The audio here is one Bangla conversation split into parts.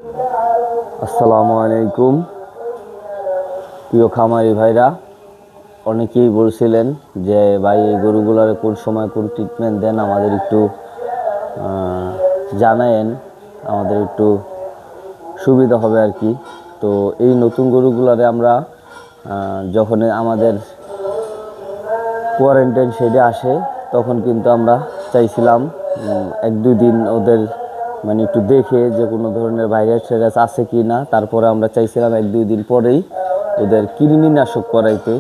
আসসালামু আলাইকুম প্রিয় খামারি ভাইরা। অনেকেই বলছিলেন যে ভাই এই গরুগুলোর কোন সময় কোন ট্রিটমেন্ট দেন, আমাদের একটু জানায়েন, আমাদের একটু সুবিধা হবে আর কি। তো এই নতুন গরুগুলারে আমরা যখন আমাদের কোয়ারেন্টাইন শেডে আসে তখন কিন্তু আমরা চাইছিলাম 1-2 দিন ওদের মানে একটু দেখে যে কোনো ধরনের ভাইরাস টাইরাস আছে কি না। তারপরে আমরা চাইছিলাম 1-2 দিন পরেই ওদের কৃমিনাশক করাইতে।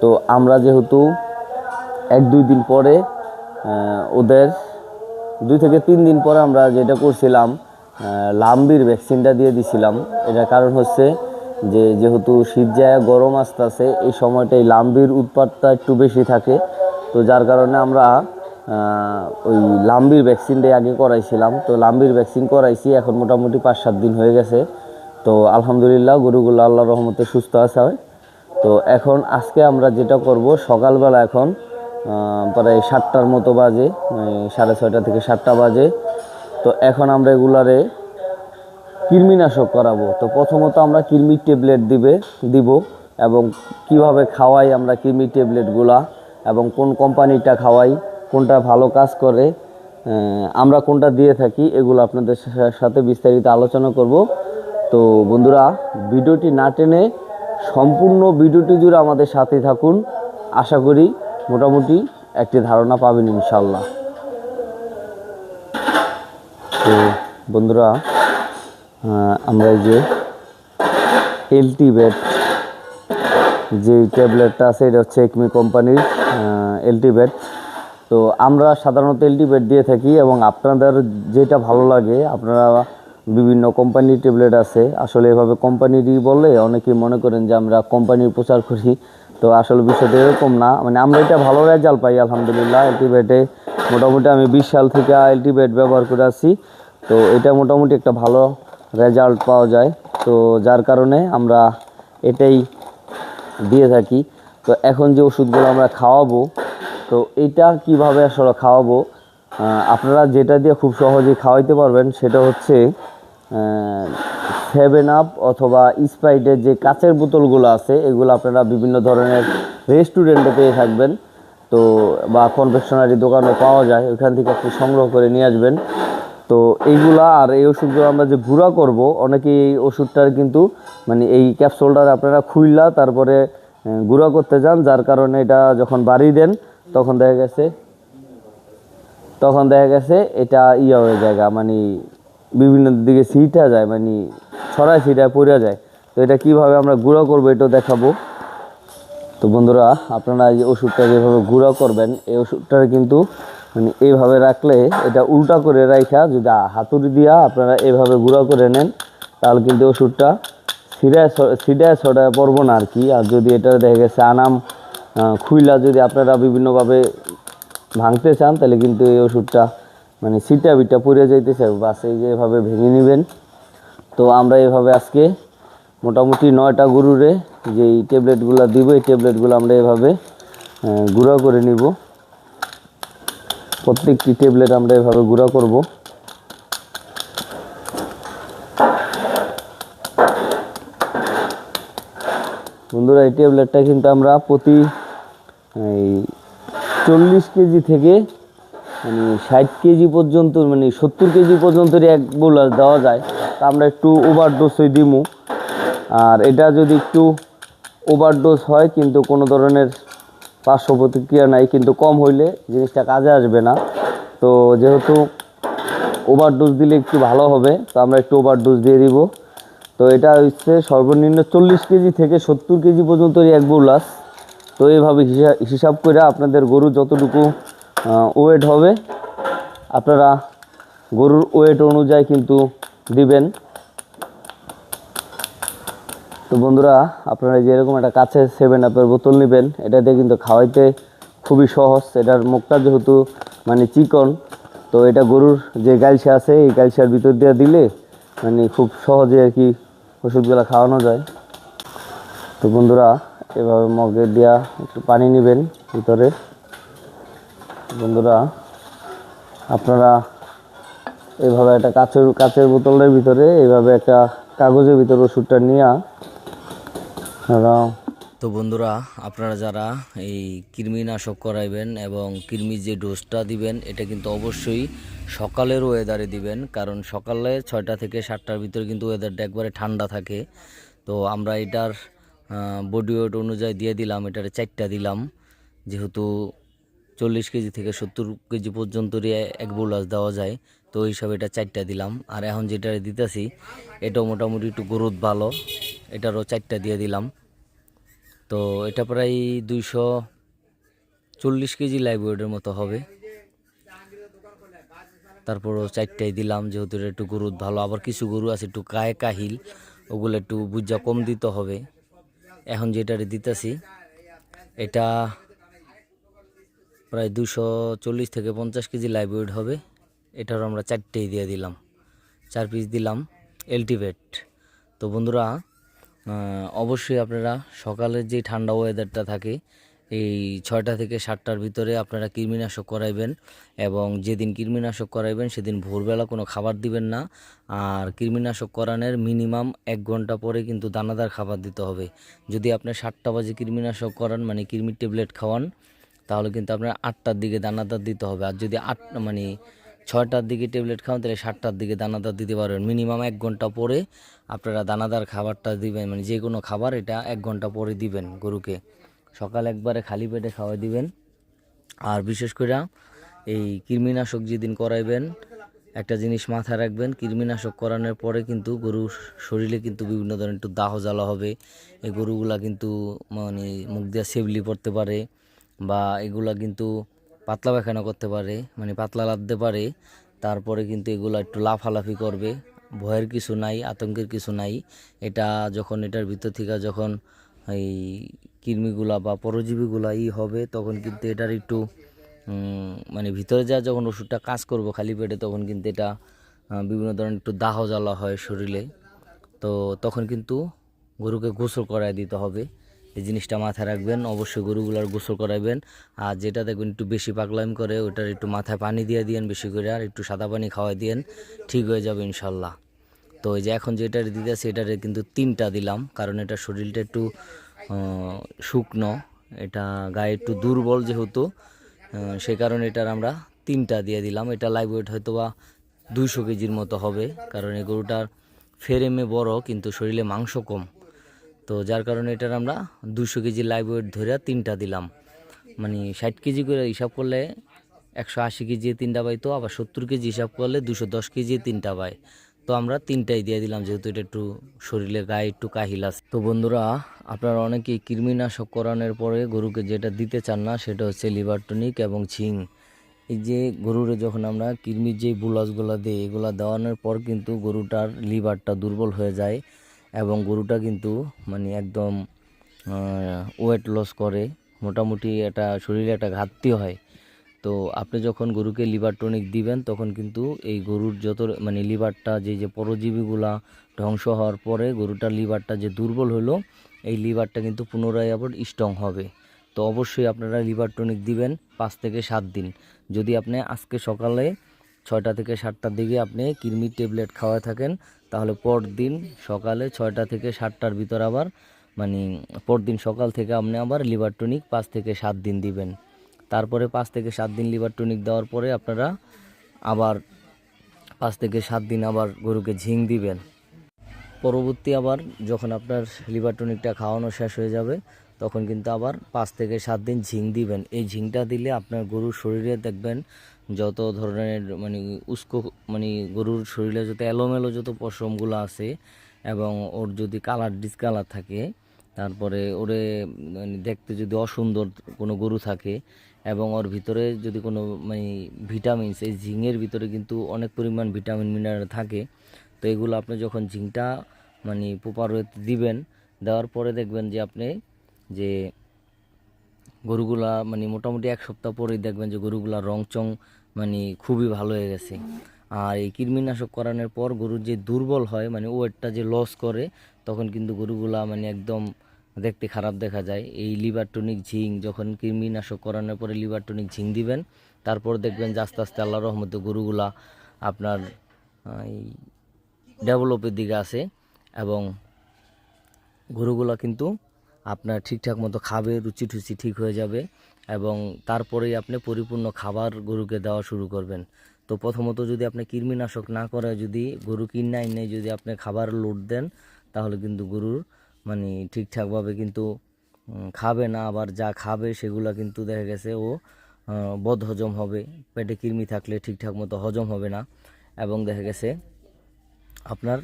তো আমরা যেহেতু 1-2 দিন পরে ওদের 2 থেকে 3 দিন পরে আমরা যেটা করছিলাম লাম্বির ভ্যাকসিনটা দিয়ে দিছিলাম। এটার কারণ হচ্ছে যে যেহেতু শীত যায় গরম আসতেছে, এই সময়টাই লাম্বির উৎপাতটা একটু বেশি থাকে। তো যার কারণে আমরা ওই লাম্বির ভ্যাকসিনটাই আগে করাইছিলাম। তো লাম্বির ভ্যাকসিন করাইছি, এখন মোটামুটি 5-7 দিন হয়ে গেছে। তো আলহামদুলিল্লাহ গরুগুলো আল্লাহর রহমতে সুস্থ আছে। তো এখন আজকে আমরা যেটা করব, সকালবেলা এখন প্রায় 7টার মতো বাজে, 6:30 থেকে 7টা বাজে। তো এখন আমরা এগুলারে কৃমিনাশক করাবো। তো প্রথমত আমরা কৃমির ট্যাবলেট দিব এবং কিভাবে খাওয়াই আমরা কৃমির ট্যাবলেটগুলা এবং কোন কোম্পানিটা খাওয়াই, কোনটা ভালো কাজ করে, আমরা কোনটা দিয়ে থাকি, এগুলো আপনাদের সাথে বিস্তারিত আলোচনা করব। তো বন্ধুরা, ভিডিওটি না টেনে সম্পূর্ণ ভিডিওটি জুড়ে আমাদের সাথে থাকুন। আশা করি মোটামুটি একটি ধারণা পাবেন ইনশাল্লাহ। তো বন্ধুরা, আমরা এই যে এলটিভেট যে ট্যাবলেটটা আছে, এটা হচ্ছে একমি কোম্পানির এলটিভেট। তো আমরা সাধারণত এলটিভেট দিয়ে থাকি এবং আপনাদের যেটা ভালো লাগে, আপনারা বিভিন্ন কোম্পানির ট্যাবলেট আছে। আসলে এভাবে কোম্পানিরই বলে অনেকেই মনে করেন যে আমরা কোম্পানির প্রচার করি, তো আসলে বিষয়টা এরকম না। মানে আমরা এটা ভালো রেজাল্ট পাই আলহামদুলিল্লাহ। এলটিভেটে মোটামুটি আমি 20 সাল থেকে এলটিভেট ব্যবহার করে আসি। তো এটা মোটামুটি একটা ভালো রেজাল্ট পাওয়া যায়। তো যার কারণে আমরা এটাই দিয়ে থাকি। তো এখন যে ওষুধগুলো আমরা খাওয়াবো, তো এইটা কিভাবে আসলে খাওয়াবো, আপনারা যেটা দিয়ে খুব সহজেই খাওয়াইতে পারবেন সেটা হচ্ছে 7 আপ অথবা স্প্রাইটের যে কাচের বোতলগুলো আছে, এগুলো আপনারা বিভিন্ন ধরনের রেস্টুরেন্টে পেয়ে থাকবেন। তো বা কনফেকশনারি দোকানে পাওয়া যায়, ওইখান থেকে আপনি সংগ্রহ করে নিয়ে আসবেন। তো এইগুলা আর এই ওষুধগুলো আমরা যে গুঁড়া করব, অনেকে এই ওষুধটার কিন্তু মানে এই ক্যাপসুলটার আপনারা খুইলা তারপরে গুঁড়া করতে যান, যার কারণে এটা যখন বাড়ি দেন তখন দেখা গেছে এটা হয়ে যায়, মানে বিভিন্ন দিকে ছিটা যায়, মানে ছড়ায় ছিটায় পড়ে যায়। তো এটা কিভাবে আমরা গুঁড়া করবো এটাও দেখাবো। তো বন্ধুরা, আপনারা এই ওষুধটা যেভাবে গুঁড়া করবেন, এই ওষুধটা কিন্তু মানে এইভাবে রাখলে, এটা উল্টা করে রাখা যদি হাতুড়ি দিয়া আপনারা এইভাবে গুঁড়া করে নেন, তাহলে কিন্তু ওষুধটা ছিটায় ছড়ায় পড়বো না আর কি। আর যদি এটা দেখা গেছে আনাম খুইলা যদি আপনারা বিভিন্নভাবে ভাঙতে চান, তাহলে কিন্তু এই ওষুধটা মানে ছিটা বিটা পড়ে যাইতেছে। বাস এই যে এভাবে ভেঙে নেবেন। তো আমরা এভাবে আজকে মোটামুটি 9টা গরুরে যেই ট্যাবলেটগুলো দিব, এই ট্যাবলেটগুলো আমরা এভাবে গুঁড়া করে নিব। প্রত্যেকটি ট্যাবলেট আমরা এভাবে গুঁড়া করব। বন্ধুরা, এই ট্যাবলেটটা কিন্তু আমরা প্রতি 40 কেজি থেকে মানে 60 কেজি পর্যন্ত, মানে 70 কেজি পর্যন্তই এক বোলাস দেওয়া যায়। তা আমরা একটু ওভারডোজই দিমু। আর এটা যদি একটু ওভারডোজ হয় কিন্তু কোনো ধরনের পার্শ্ব প্রতিক্রিয়া নাই, কিন্তু কম হইলে জিনিসটা কাজে আসবে না। তো যেহেতু ওভারডোজ দিলে একটু ভালো হবে, তো আমরা একটু ওভারডোজ দিয়ে দিব। তো এটা হচ্ছে সর্বনিম্ন 40 কেজি থেকে 70 কেজি পর্যন্ত এক বোলাস। তো এইভাবে হিসাব করে আপনাদের গরু যতটুকু ওয়েট হবে, আপনারা গরুর ওয়েট অনুযায়ী কিন্তু দিবেন। তো বন্ধুরা, আপনারা যেরকম একটা কাছে 7-আপের বোতল নেবেন, এটাতে কিন্তু খাওয়াইতে খুবই সহজ। এটার মুখটা যেহেতু মানে চিকন, তো এটা গরুর যে গালসা আছে, এই গালসার ভিতর দিয়ে দিলে মানে খুব সহজে আর কি ওষুধগুলো খাওয়ানো যায়। তো বন্ধুরা, এভাবে মগে দিয়া একটু পানি নেবেন ভিতরে। বন্ধুরা, আপনারা এইভাবে একটা কাচের বোতলের ভিতরে এইভাবে একটা কাগজের ভিতরে ওষুধটা নিয়ে তো বন্ধুরা, আপনারা যারা এই কৃমিনাশক করাইবেন এবং কৃমির যে ডোজটা দিবেন এটা কিন্তু অবশ্যই সকালের ওয়েদারে দিবেন, কারণ সকালে 6টা থেকে 7টার ভিতরে কিন্তু ওয়েদারটা একবারে ঠান্ডা থাকে। তো আমরা এটার বডি ওয়েট অনুযায়ী দিয়ে দিলাম, এটার 4টা দিলাম, যেহেতু 40 কেজি থেকে 70 কেজি পর্যন্তই এক বোলাস দেওয়া যায়, তো ওই হিসাবে এটা 4টা দিলাম। আর এখন যেটা দিতেছি এটাও মোটামুটি একটু গ্রোথ ভালো, এটারও 4টা দিয়ে দিলাম। তো এটা প্রায় 240 কেজি লাইভ ওয়েটের মতো হবে। তারপরও 4টাই দিলাম, যেহেতু এটা একটু গরু ভালো। আবার কিছু গরু আছে একটু কাহিল, ওগুলো একটু বুঝা কম দিতে হবে। এখন যেটা দিতেছি এটা প্রায় 240 থেকে 50 কেজি লাইভ ওয়েট হবে। এটারও আমরা 4টেই দিয়ে দিলাম, 4 পিস দিলাম এলটিভেট। তো বন্ধুরা, অবশ্যই আপনারা সকালের যে ঠান্ডা ওয়েদারটা থাকে এই 6টা থেকে 7টার ভিতরে আপনারা কৃমিনাশক করাইবেন, এবং যেদিন কৃমিনাশক করাইবেন সেদিন ভোরবেলা কোনো খাবার দিবেন না। আর কৃমিনাশক করানোর মিনিমাম 1 ঘন্টা পরে কিন্তু দানাদার খাবার দিতে হবে। যদি আপনি 7টা বাজে কৃমিনাশক করান, মানে কৃমির ট্যাবলেট খাওয়ান, তাহলে কিন্তু আপনার 8টার দিকে দানাদার দিতে হবে। আর যদি 6টার দিকে ট্যাবলেট খাওয়ান, তাহলে 7টার দিকে দানাদার দিতে পারবেন। মিনিমাম 1 ঘন্টা পরে আপনারা দানাদার খাবারটা দিবেন, মানে যে কোনো খাবার এটা 1 ঘন্টা পরে দিবেন গরুকে। সকাল একবারে খালি পেটে খাওয়াই দিবেন। আর বিশেষ করে এই কৃমিনাশক যেদিন করাইবেন একটা জিনিস মাথায় রাখবেন, কৃমিনাশক করানোর পরে কিন্তু গরুর শরীরে কিন্তু বিভিন্ন ধরনের একটু দাহ জ্বালা হবে। এই গরুগুলা কিন্তু মানে মুখ দিয়ে সেবলি পড়তে পারে, বা এগুলা কিন্তু পাতলা পায়খানা করতে পারে, মানে পাতলা লাফতে পারে। তারপরে কিন্তু এগুলা একটু লাফালাফি করবে। ভয়ের কিছু নাই, আতঙ্কের কিছু নাই। এটা যখন এটার ভিতর থেকে যখন এই কৃমিগুলা বা পরজীবীগুলা হবে, তখন কিন্তু এটার একটু মানে ভিতরে যা যখন ওষুধটা কাজ করবো খালি পেটে, তখন কিন্তু এটা বিভিন্ন ধরনের একটু দাহ জ্বালা হয় শরীরে। তো তখন কিন্তু গরুকে গোসল করায় দিতে হবে। এই জিনিসটা মাথায় রাখবেন, অবশ্যই গরুগুলার গোসল করাইবেন। আর যেটা দেখবেন একটু বেশি পাগলামি করে, ওটার একটু মাথায় পানি দিয়ে দিয়েন বেশি করে, আর একটু সাদা পানি খাওয়াই দিয়েন, ঠিক হয়ে যাবে ইনশাল্লাহ। তো এই যে এখন যেটা দিতেছি এটারে কিন্তু 3টা দিলাম, কারণ এটা শরীরটা একটু শুকনো, এটা গায়ে একটু দুর্বল যেহেতু, সে কারণে এটার আমরা 3টা দিয়ে দিলাম। এটা লাইভ ওয়েট হয়তো বা 200 কেজির মতো হবে, কারণ এই গরুটার ফ্রেমে বড় কিন্তু শরীরে মাংস কম। তো যার কারণে এটার আমরা 200 কেজি লাইভ ওয়েট ধরে 3টা দিলাম। মানে 60 কেজি করে হিসাব করলে 180 কেজি 3টা পাইতো, আবার 70 কেজি হিসাব করলে 210 কেজি 3টা পায়। তো আমরা 3টাই দিয়ে দিলাম, যেহেতু এটা একটু শরীরে গায়ে একটু কাহিল আছে। তো বন্ধুরা, আপনারা অনেকেই কৃমিনাশক করানোর পরে গরুকে যেটা দিতে চান না, সেটা হচ্ছে লিভার টনিক এবং ঝিঙ্ক। এই যে গরুরে যখন আমরা কৃমির যে বুলাসগুলা দিই, এগুলা দেওয়ানোর পর কিন্তু গরুটার লিভারটা দুর্বল হয়ে যায়, এবং গরুটা কিন্তু মানে একদম ওয়েট লস করে, মোটামুটি এটা শরীরে একটা ঘাটতি হয়। তো আপনি যখন গরুকে লিভার টনিক দিবেন, তখন কিন্তু এই গরুর যত মানে লিভারটা যে পরজীবীগুলা ধ্বংস হওয়ার পরে গরুটার লিভারটা যে দুর্বল হলো, এই লিভারটা কিন্তু পুনরায় আবার স্ট্রং হবে। তো অবশ্যই আপনারা লিভার টনিক দিবেন 5 থেকে 7 দিন। যদি আপনি আজকে সকালে 6টা থেকে 7টার দিকে আপনি কৃমির ট্যাবলেট খাওয়ায় থাকেন, তাহলে পরদিন সকালে 6টা থেকে 7টার ভিতর আবার মানে পরদিন সকাল থেকে আপনি আবার লিভার টনিক 5 থেকে 7 দিন দিবেন। তারপরে 5 থেকে 7 দিন লিভার টনিক দেওয়ার পরে আপনারা আবার 5 থেকে 7 দিন আবার গরুকে ঝিঙ্ক দিবেন। পরবর্তী আবার যখন আপনার লিভার টনিকটা খাওয়ানো শেষ হয়ে যাবে, তখন কিন্তু আবার 5 থেকে 7 দিন ঝিঙ্ক দিবেন। এই ঝিঙ্কটা দিলে আপনার গরুর শরীরে দেখবেন যত ধরনের মানে মানে গরুর শরীরে যত এলোমেলো যত পশমগুলো আছে, এবং ওর যদি কালার ডিসকালার থাকে, তারপরে ওরে মানে দেখতে যদি অসুন্দর কোনো গরু থাকে, এবং ওর ভিতরে যদি কোনো মানে ভিটামিনস, এই ঝিঙের ভিতরে কিন্তু অনেক পরিমাণ ভিটামিন মিনারেল থাকে। তো এগুলো আপনি যখন ঝিঙ্কটা মানে প্রপার ওয়েতে দিবেন, দেওয়ার পরে দেখবেন যে আপনি যে গরুগুলা মানে মোটামুটি 1 সপ্তাহ পরেই দেখবেন যে গরুগুলা রং চং মানে খুবই ভালো হয়ে গেছে। আর এই কৃমিনাশক করানোর পর গরুর যে দুর্বল হয়, মানে ওয়েটটা যে লস করে, তখন কিন্তু গরুগুলা মানে একদম দেখতে খারাপ দেখা যায়। এই লিভার টনিক ঝিঙ্ক যখন কৃমিনাশক করানোর পরে লিভার টনিক ঝিঙ্ক দিবেন, তারপর দেখবেন যে আস্তে আস্তে আল্লাহর রহমতে গরুগুলা আপনার এই ডেভেলপের দিকে আছে এবং গরুগুলো কিন্তু আপনার ঠিকঠাক মতো খাবে, রুচি টুচি ঠিক হয়ে যাবে এবং তারপরেই আপনি পরিপূর্ণ খাবার গরুকে দেওয়া শুরু করবেন। তো প্রথমত যদি আপনি কৃমিনাশক না করে যদি গরু কিনে আইনে যদি আপনি খাবার লোড দেন তাহলে কিন্তু গরুর মানে ঠিকঠাকভাবে কিন্তু খাবে না, আবার যা খাবে সেগুলো কিন্তু দেখা গেছে ও বদহজম হবে, পেটে কৃমি থাকলে ঠিকঠাক মতো হজম হবে না এবং দেখা গেছে আপনার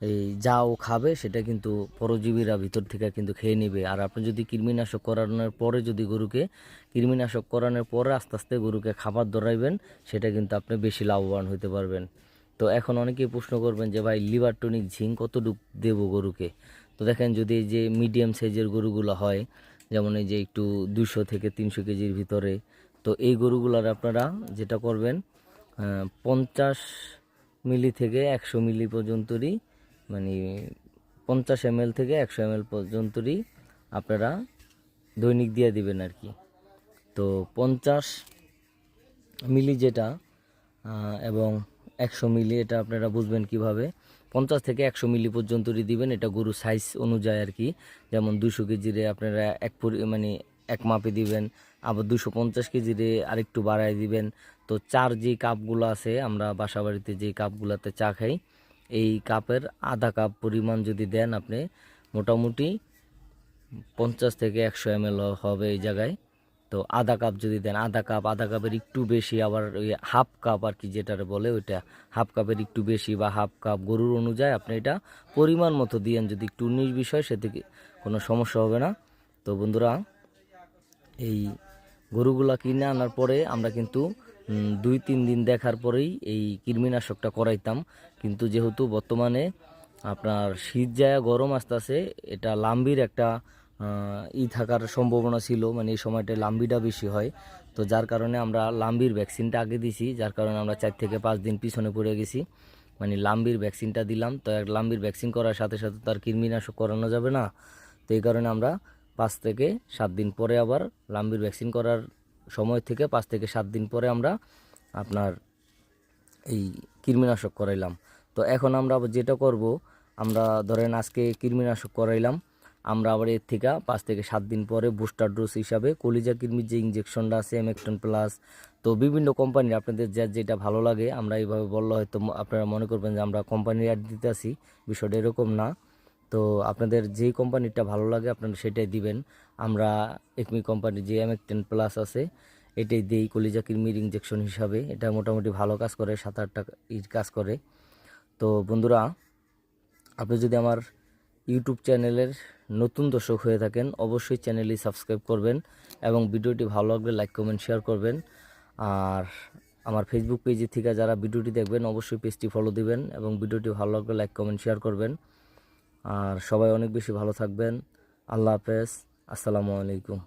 এই যা ও খাবে সেটা কিন্তু পরজীবীরা ভিতর থেকে কিন্তু খেয়ে নেবে। আর আপনি যদি কৃমিনাশক করানোর পরে যদি গরুকে কৃমিনাশক করানোর পরে আস্তে আস্তে গরুকে খাবার ধরাইবেন সেটা কিন্তু আপনি বেশি লাভবান হতে পারবেন। তো এখন অনেকেই প্রশ্ন করবেন যে ভাই লিভার টনিক জিঙ্ক কতটুকু দেবো গরুকে। তো দেখেন যদি এই যে মিডিয়াম সাইজের গরুগুলো হয় যেমন এই যে একটু 200 থেকে 300 কেজির ভিতরে, তো এই গরুগুলার আপনারা যেটা করবেন 50 মিলি থেকে 100 মিলি পর্যন্তই মানে 50 ml থেকে 100 ml পর্যন্তই আপনারা দৈনিক দিয়ে দিবেন আর কি। তো 50 মিলি যেটা এবং 100 মিলি এটা আপনারা বুঝবেন কিভাবে। 50 থেকে 100 মিলি পর্যন্তই দিবেন, এটা গরু সাইজ অনুযায়ী আর কি। যেমন 200 কেজিরে আপনারা মানে এক মাপে দিবেন, আবার 250 কেজিরে আরেকটু বাড়ায় দিবেন। তো চার যে কাপগুলো আছে আমরা বাসা বাড়িতে যে কাপগুলোতে চা খাই এই কাপের আধা কাপ পরিমাণ যদি দেন আপনি মোটামুটি 50 থেকে 100 ml হবে এই জায়গায়। তো আধা কাপ যদি দেন, আধা কাপের একটু বেশি, আবার ওই হাফ কাপ আর কি যেটা বলে ওইটা হাফ কাপের একটু বেশি বা হাফ কাপ গরুর অনুযায়ী আপনি এটা পরিমাণ মতো দিয়েন। যদি একটু 19 বিষয় সেতে কোনো সমস্যা হবে না। তো বন্ধুরা এই গরুগুলা কিনে আনার পরে আমরা কিন্তু 2-3 দিন দেখার পরেই এই কৃমিনাশকটা করাইতাম। কিন্তু যেহেতু বর্তমানে আপনার শীত যায় গরম আসতেছে, এটা লাম্বির একটা থাকার সম্ভাবনা ছিল, মানে এই সময়টা লাম্বিটা বেশি হয়। তো যার কারণে আমরা লাম্বির ভ্যাকসিনটা আগে দিছি, যার কারণে আমরা 4 থেকে 5 দিন পিছনে পড়ে গেছি। মানে লাম্বির ভ্যাকসিনটা দিলাম, তো লাম্বির ভ্যাকসিন করার সাথে সাথে তার কৃমিনাশক করানো যাবে না। তো এই কারণে আমরা 5 থেকে 7 দিন পরে আবার লাম্বির ভ্যাকসিন করার সময় থেকে 5 থেকে 7 দিন পরে আমরা আপনার এই কৃমিনাশক করাইলাম। তো এখন আমরা আবার যেটা করব, আমরা ধরেন আজকে কৃমিনাশক করাইলাম, আমরা আবার এর থেকে 5 থেকে 7 দিন পরে বুস্টার ডোজ হিসাবে কলিজা কৃমির যে ইঞ্জেকশনটা আছে এমেকটন প্লাস, তো বিভিন্ন কোম্পানির আপনাদের যেটা ভালো লাগে আমরা এইভাবে বললে হয়তো আপনারা মনে করবেন যে আমরা কোম্পানির অ্যাড দিতে আসি, বিষয়টা এরকম না। তো আপনাদের যেই কোম্পানিটা ভালো লাগে আপনারা সেটাই দিবেন। আমরা একমি কোম্পানির যে এমেকটেন প্লাস আছে এটাই দেই কলিজা কৃমির ইঞ্জেকশন হিসাবে। এটা মোটামুটি ভালো কাজ করে, 7-8টা কাজ করে। তো বন্ধুরা আপনি যদি আমার ইউটিউব চ্যানেলের নতুন দর্শক হয়ে থাকেন অবশ্যই চ্যানেলটি সাবস্ক্রাইব করবেন এবং ভিডিওটি ভালো লাগলে লাইক কমেন্ট শেয়ার করবেন। আর আমার ফেসবুক পেজে থেকে যারা ভিডিওটি দেখবেন অবশ্যই পেজটি ফলো দিবেন এবং ভিডিওটি ভালো লাগলে লাইক কমেন্ট শেয়ার করবেন। আর সবাই অনেক বেশি ভালো থাকবেন। আল্লাহ হাফেজ, আসসালামু আলাইকুম।